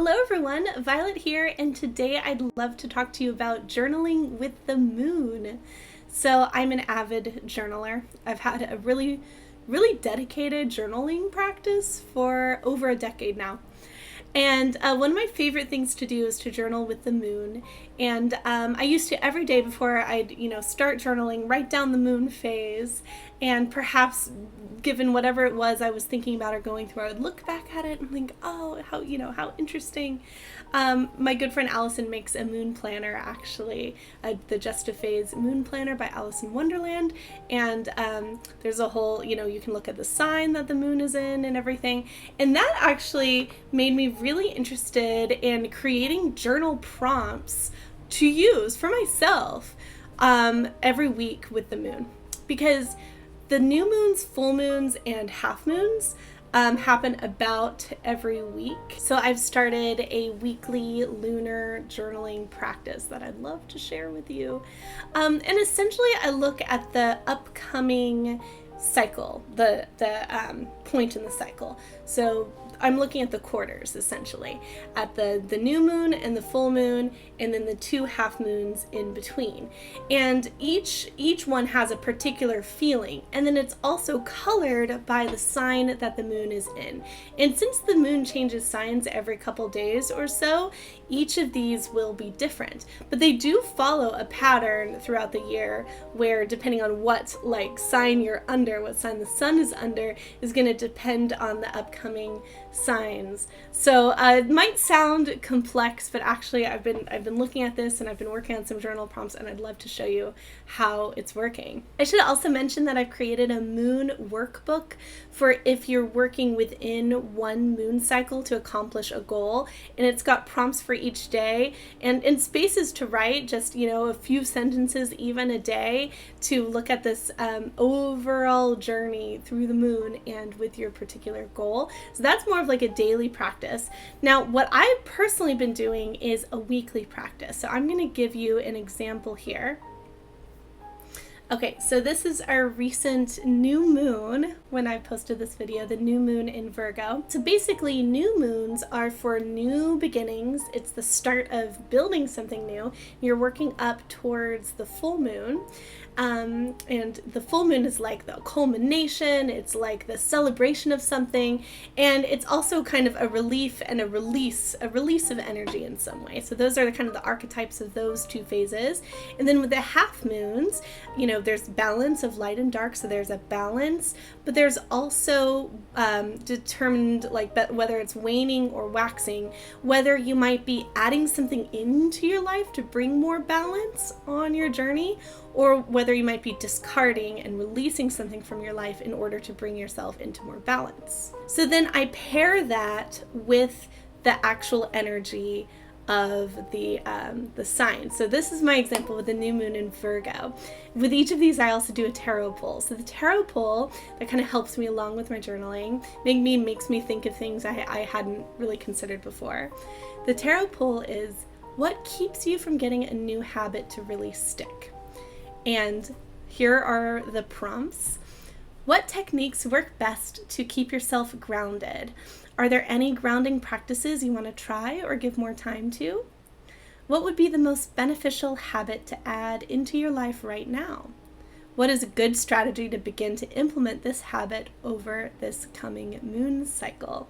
Hello everyone, Violet here, and today I'd love to talk to you about journaling with the moon. So I'm an avid journaler. I've had a really dedicated journaling practice for over a decade now. And one of my favorite things to do is to journal with the moon. And I used to every day before I'd start journaling, write down the moon phase, and perhaps given whatever it was I was thinking about or going through, I would look back at it and think, oh, how interesting. My good friend Allison makes a moon planner, actually, the Just a Phase moon planner by Alice in Wonderland. And there's a whole, you can look at the sign that the moon is in and everything. And that actually made me really interested in creating journal prompts to use for myself every week with the moon. Because the new moons, full moons, and half moons happen about every week. So I've started a weekly lunar journaling practice that I'd love to share with you. And essentially I look at the upcoming cycle, the point in the cycle. So I'm looking at the quarters, essentially, at the new moon and the full moon, and then the two half moons in between. And each one has a particular feeling, and then it's also colored by the sign that the moon is in. And since the moon changes signs every couple days or so, each of these will be different. But they do follow a pattern throughout the year where, depending on what sign you're under, what sign the sun is under, is going to depend on the upcoming signs. So it might sound complex, but actually I've been looking at this and I've been working on some journal prompts, and I'd love to show you how it's working. I should also mention that I've created a moon workbook for if you're working within one moon cycle to accomplish a goal, and it's got prompts for each day and spaces to write just a few sentences even a day to look at this overall journey through the moon and with your particular goal. So that's more of like a daily practice. Now, what I've personally been doing is a weekly practice. So I'm going to give you an example here. Okay, so this is our recent new moon when I posted this video, the new moon in Virgo. So basically, new moons are for new beginnings. It's the start of building something new. You're working up towards the full moon. And the full moon is like the culmination, it's like the celebration of something, and it's also kind of a relief and a release of energy in some way. So those are kind of the archetypes of those two phases. And then with the half moons, there's balance of light and dark, so there's a balance, but there's also determined whether it's waning or waxing, whether you might be adding something into your life to bring more balance on your journey, or whether you might be discarding and releasing something from your life in order to bring yourself into more balance. So then I pair that with the actual energy of the sign. So this is my example with the new moon in Virgo. With each of these, I also do a tarot pull. So the tarot pull, that kind of helps me along with my journaling, makes me think of things I hadn't really considered before. The tarot pull is, what keeps you from getting a new habit to really stick? And here are the prompts. What techniques work best to keep yourself grounded? Are there any grounding practices you want to try or give more time to? What would be the most beneficial habit to add into your life right now? What is a good strategy to begin to implement this habit over this coming moon cycle?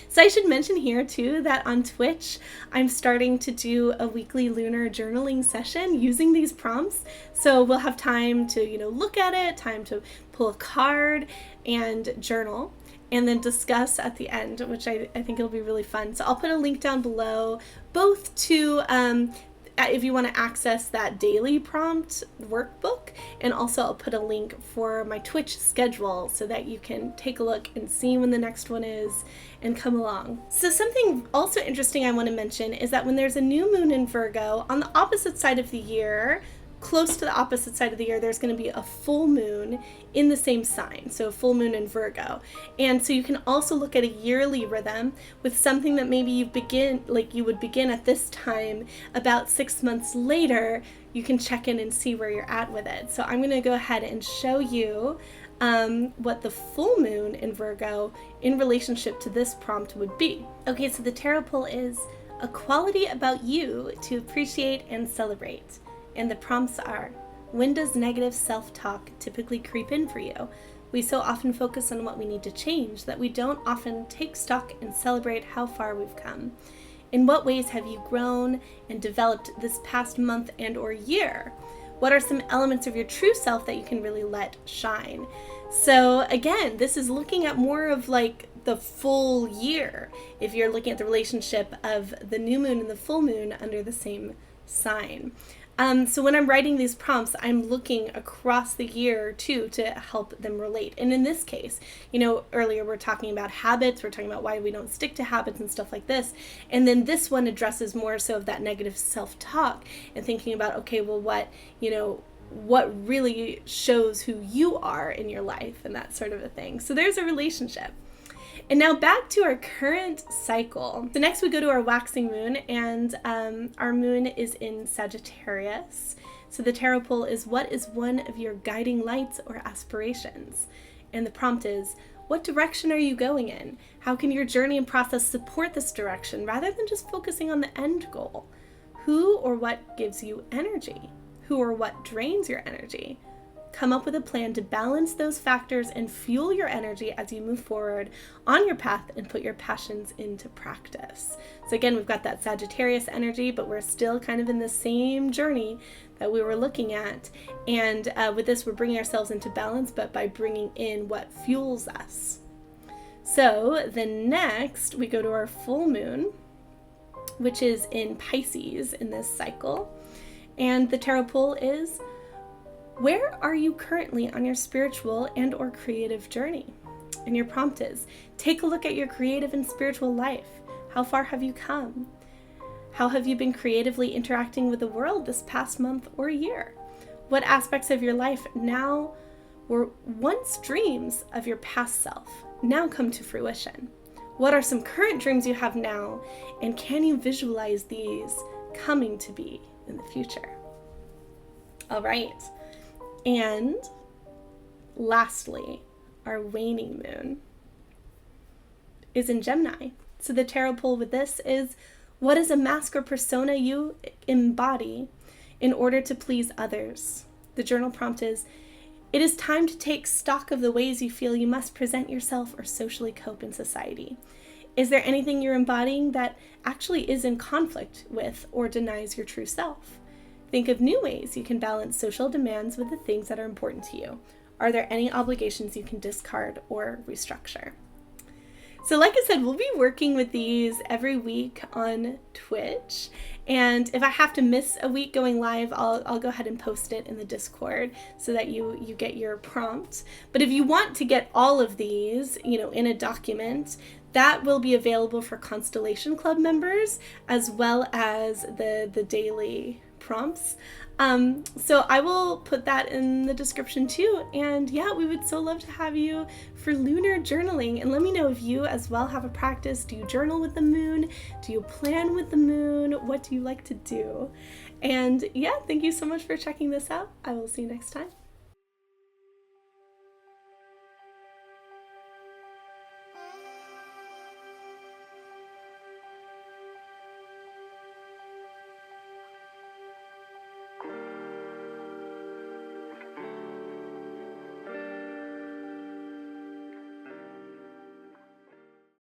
So I should mention here too that on Twitch, I'm starting to do a weekly lunar journaling session using these prompts. So we'll have time to, look at it, time to pull a card and journal, and then discuss at the end, which I think it'll be really fun. So I'll put a link down below, both to if you want to access that daily prompt workbook, and also I'll put a link for my Twitch schedule so that you can take a look and see when the next one is and come along. So something also interesting I want to mention is that when there's a new moon in Virgo, on the opposite side of the year, close to the opposite side of the year, there's going to be a full moon in the same sign, so full moon in Virgo. And so you can also look at a yearly rhythm with something that maybe you would begin at this time. About 6 months later, you can check in and see where you're at with it. So I'm going to go ahead and show you what the full moon in Virgo in relationship to this prompt would be. Okay, so the tarot pull is a quality about you to appreciate and celebrate. And the prompts are, when does negative self-talk typically creep in for you? We so often focus on what we need to change that we don't often take stock and celebrate how far we've come. In what ways have you grown and developed this past month and or year? What are some elements of your true self that you can really let shine? So again, this is looking at more of like the full year, if you're looking at the relationship of the new moon and the full moon under the same sign. So when I'm writing these prompts, I'm looking across the year too to help them relate. And in this case, earlier we're talking about habits, we're talking about why we don't stick to habits and stuff like this. And then this one addresses more so of that negative self-talk and thinking about, okay, well, what really shows who you are in your life and that sort of a thing. So there's a relationship. And now back to our current cycle. So next we go to our waxing moon, and our moon is in Sagittarius. So the tarot pull is, what is one of your guiding lights or aspirations? And the prompt is, what direction are you going in? How can your journey and process support this direction rather than just focusing on the end goal? Who or what gives you energy? Who or what drains your energy? Come up with a plan to balance those factors and fuel your energy as you move forward on your path and put your passions into practice. So again, we've got that Sagittarius energy, but we're still kind of in the same journey that we were looking at. And with this, we're bringing ourselves into balance, but by bringing in what fuels us. So then next, we go to our full moon, which is in Pisces in this cycle. And the tarot pull is, where are you currently on your spiritual and or creative journey? And your prompt is, take a look at your creative and spiritual life. How far have you come? How have you been creatively interacting with the world this past month or year? What aspects of your life now were once dreams of your past self now come to fruition? What are some current dreams you have now? And can you visualize these coming to be in the future? All right. And lastly, our waning moon is in Gemini. So the tarot pull with this is, what is a mask or persona you embody in order to please others? The journal prompt is, it is time to take stock of the ways you feel you must present yourself or socially cope in society. Is there anything you're embodying that actually is in conflict with or denies your true self? Think of new ways you can balance social demands with the things that are important to you. Are there any obligations you can discard or restructure? So like I said, we'll be working with these every week on Twitch. And if I have to miss a week going live, I'll go ahead and post it in the Discord so that you get your prompt. But if you want to get all of these, in a document, that will be available for Constellation Club members as well as the daily prompts. So I will put that in the description too. And yeah, we would so love to have you for Lunar Journaling. And let me know if you as well have a practice. Do you journal with the moon? Do you plan with the moon? What do you like to do? And yeah, thank you so much for checking this out. I will see you next time.